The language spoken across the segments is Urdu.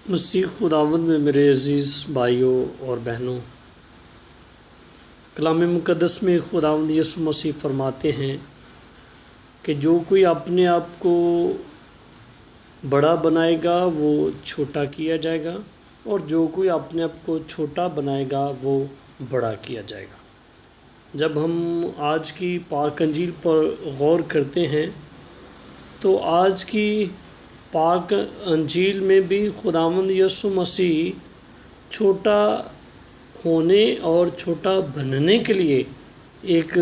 مسیح خداوند میں میرے عزیز بھائیوں اور بہنوں، کلام مقدس میں خداوند یسوع مسیح فرماتے ہیں کہ جو کوئی اپنے آپ کو بڑا بنائے گا وہ چھوٹا کیا جائے گا، اور جو کوئی اپنے آپ کو چھوٹا بنائے گا وہ بڑا کیا جائے گا۔ جب ہم آج کی پاک انجیل پر غور کرتے ہیں تو آج کی پاک انجیل میں بھی خداوند یسوع مسیح چھوٹا ہونے اور چھوٹا بننے کے لیے ایک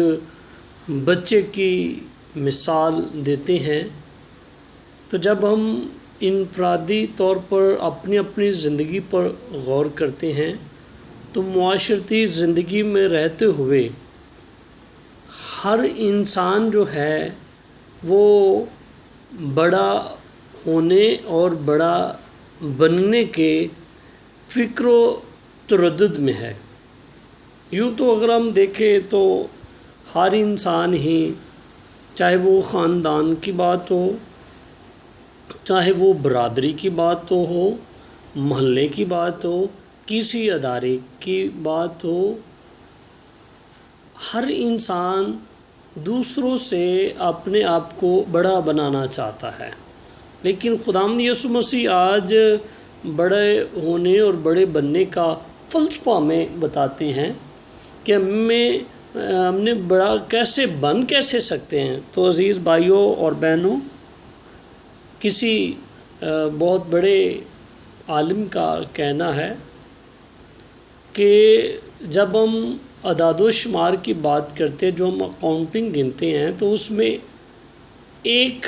بچے کی مثال دیتے ہیں۔ تو جب ہم انفرادی طور پر اپنی اپنی زندگی پر غور کرتے ہیں تو معاشرتی زندگی میں رہتے ہوئے ہر انسان جو ہے وہ بڑا ہونے اور بڑا بننے کے فکر و تردد میں ہے۔ یوں تو اگر ہم دیکھیں تو ہر انسان ہی، چاہے وہ خاندان کی بات ہو، چاہے وہ برادری کی بات ہو، محلے کی بات ہو، کسی ادارے کی بات ہو، ہر انسان دوسروں سے اپنے آپ کو بڑا بنانا چاہتا ہے۔ لیکن خداوند یسوع مسیح آج بڑے ہونے اور بڑے بننے کا فلسفہ میں بتاتے ہیں کہ ہم نے بڑا کیسے سکتے ہیں۔ تو عزیز بھائیوں اور بہنوں، کسی بہت بڑے عالم کا کہنا ہے کہ جب ہم اعداد و شمار کی بات کرتے ہیں، جو ہم اکاؤنٹنگ گنتے ہیں، تو اس میں ایک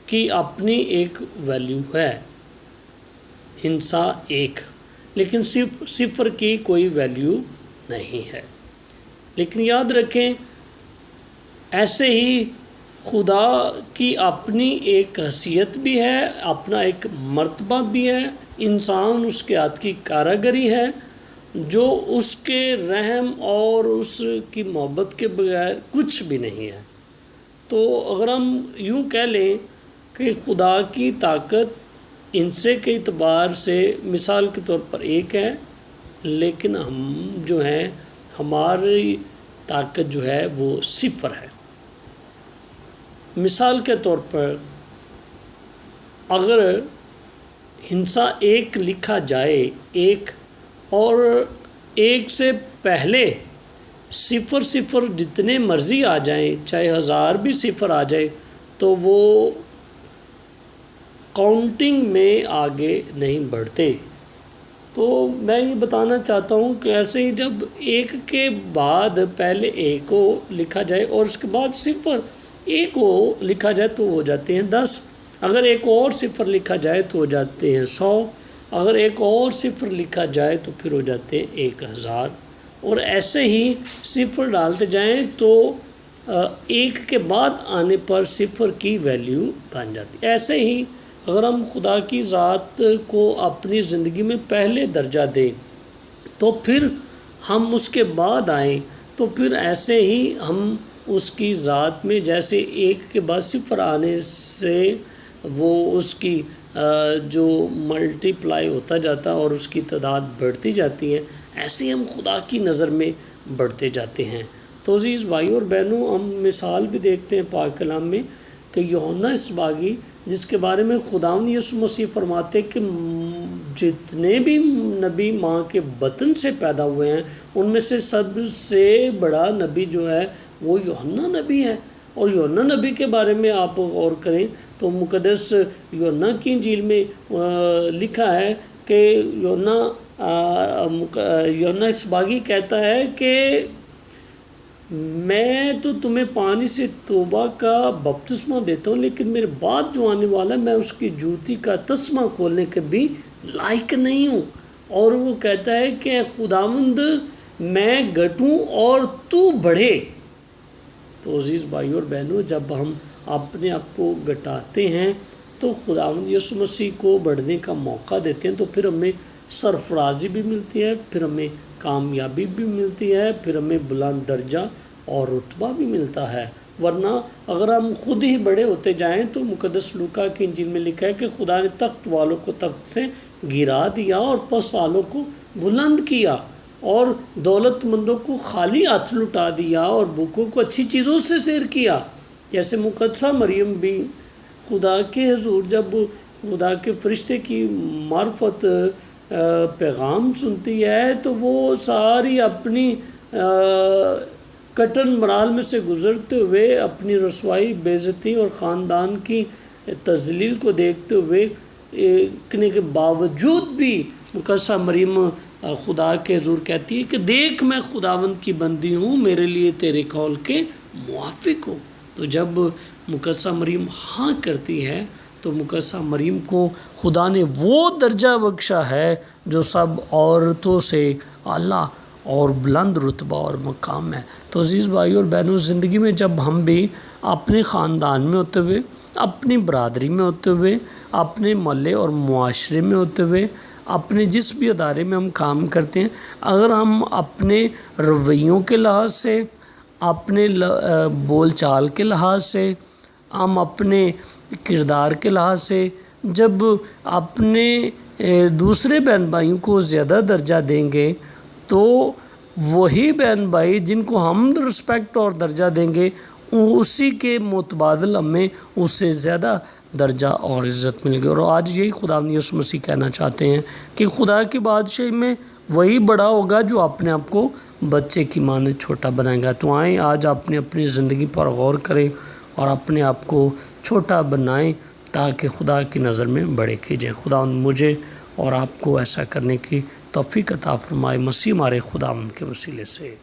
کی اپنی ایک ویلیو ہے، ہندسہ ایک، لیکن صفر کی کوئی ویلیو نہیں ہے۔ لیکن یاد رکھیں، ایسے ہی خدا کی اپنی ایک حیثیت بھی ہے، اپنا ایک مرتبہ بھی ہے، انسان اس کے ہاتھ کی کاریگری ہے جو اس کے رحم اور اس کی محبت کے بغیر کچھ بھی نہیں ہے۔ تو اگر ہم یوں کہہ لیں کہ خدا کی طاقت انسے کے اعتبار سے مثال کے طور پر ایک ہے، لیکن ہم جو ہیں، ہماری طاقت جو ہے وہ صفر ہے۔ مثال کے طور پر اگر ہندسہ ایک لکھا جائے، ایک، اور ایک سے پہلے صفر صفر جتنے مرضی آ جائیں، چاہے 1000 بھی صفر آ جائے، تو وہ کاؤنٹنگ میں آگے نہیں بڑھتے۔ تو میں یہ بتانا چاہتا ہوں کہ ایسے ہی جب ایک کے بعد پہلے ایک کو لکھا جائے اور اس کے بعد صفر ایک کو لکھا جائے تو ہو جاتے ہیں 10، اگر ایک اور صفر لکھا جائے تو ہو جاتے ہیں 100، اگر ایک اور صفر لکھا جائے تو پھر ہو جاتے ہیں 1000، اور ایسے ہی صفر ڈالتے جائیں تو ایک کے بعد آنے پر صفر کی ویلیو بن جاتی ہے۔ ایسے ہی اگر ہم خدا کی ذات کو اپنی زندگی میں پہلے درجہ دیں تو پھر ہم اس کے بعد آئیں تو پھر ایسے ہی ہم اس کی ذات میں، جیسے ایک کے بعد صفر آنے سے وہ اس کی جو ملٹی پلائی ہوتا جاتا اور اس کی تعداد بڑھتی جاتی ہے، ایسے ہی ہم خدا کی نظر میں بڑھتے جاتے ہیں۔ تو عزیز بھائیوں اور بہنوں، ہم مثال بھی دیکھتے ہیں پاک کلام میں کہ یوحنا اسباغی، جس کے بارے میں خداوند یسوع مسیح فرماتے کہ جتنے بھی نبی ماں کے بطن سے پیدا ہوئے ہیں ان میں سے سب سے بڑا نبی جو ہے وہ یوحنا نبی ہے۔ اور یوحنا نبی کے بارے میں آپ غور کریں تو مقدس یوحنا کی انجیل میں لکھا ہے کہ یوحنا اسباغی کہتا ہے کہ میں تو تمہیں پانی سے توبہ کا بپتسمہ دیتا ہوں، لیکن میرے بعد جو آنے والا ہے میں اس کی جوتی کا تسمہ کھولنے کے بھی لائق نہیں ہوں۔ اور وہ کہتا ہے کہ خداوند میں گھٹوں اور تو بڑھے۔ تو عزیز بھائیوں اور بہنوں، جب ہم اپنے آپ کو گھٹاتے ہیں تو خداوند یسوع مسیح کو بڑھنے کا موقع دیتے ہیں، تو پھر ہمیں سرفرازی بھی ملتی ہے، پھر ہمیں کامیابی بھی ملتی ہے، پھر ہمیں بلند درجہ اور رتبہ بھی ملتا ہے۔ ورنہ اگر ہم خود ہی بڑے ہوتے جائیں تو مقدس لوکا کی انجیل میں لکھا ہے کہ خدا نے تخت والوں کو تخت سے گرا دیا اور پست والوں کو بلند کیا، اور دولت مندوں کو خالی ہاتھ لٹا دیا اور بھوکوں کو اچھی چیزوں سے سیر کیا۔ جیسے مقدسہ مریم بھی خدا کے حضور جب خدا کے فرشتے کی معرفت پیغام سنتی ہے تو وہ ساری اپنی کٹن مرال میں سے گزرتے ہوئے اپنی رسوائی، بے عزتی اور خاندان کی تذلیل کو دیکھتے ہوئے کے باوجود بھی مقدسہ مریم خدا کے حضور کہتی ہے کہ دیکھ میں خداوند کی بندی ہوں، میرے لیے تیرے قول کے موافق ہو۔ تو جب مقدسہ مریم ہاں کرتی ہے تو مقدسہ مریم کو خدا نے وہ درجہ بخشا ہے جو سب عورتوں سے اعلیٰ اور بلند رتبہ اور مقام ہے۔ تو عزیز بھائی اور بہنوں، زندگی میں جب ہم بھی اپنے خاندان میں ہوتے ہوئے، اپنی برادری میں ہوتے ہوئے، اپنے محلے اور معاشرے میں ہوتے ہوئے، اپنے جس بھی ادارے میں ہم کام کرتے ہیں، اگر ہم اپنے رویوں کے لحاظ سے، اپنے بول چال کے لحاظ سے، ہم اپنے کردار کے لحاظ سے جب اپنے دوسرے بہن بھائیوں کو زیادہ درجہ دیں گے تو وہی بہن بھائی جن کو ہم رسپیکٹ اور درجہ دیں گے اسی کے متبادل ہمیں اس سے زیادہ درجہ اور عزت مل گئی۔ اور آج یہی خداوند یسوع مسیح کہنا چاہتے ہیں کہ خدا کی بادشاہی میں وہی بڑا ہوگا جو اپنے آپ کو بچے کی مانند چھوٹا بنائے گا۔ تو آئیں آج اپنی زندگی پر غور کریں اور اپنے آپ کو چھوٹا بنائیں تاکہ خدا کی نظر میں بڑے کیجیں۔ خداوند مجھے اور آپ کو ایسا کرنے کی توفیق عطا فرمائے، مسیح ہمارے خداوند کے وسیلے سے۔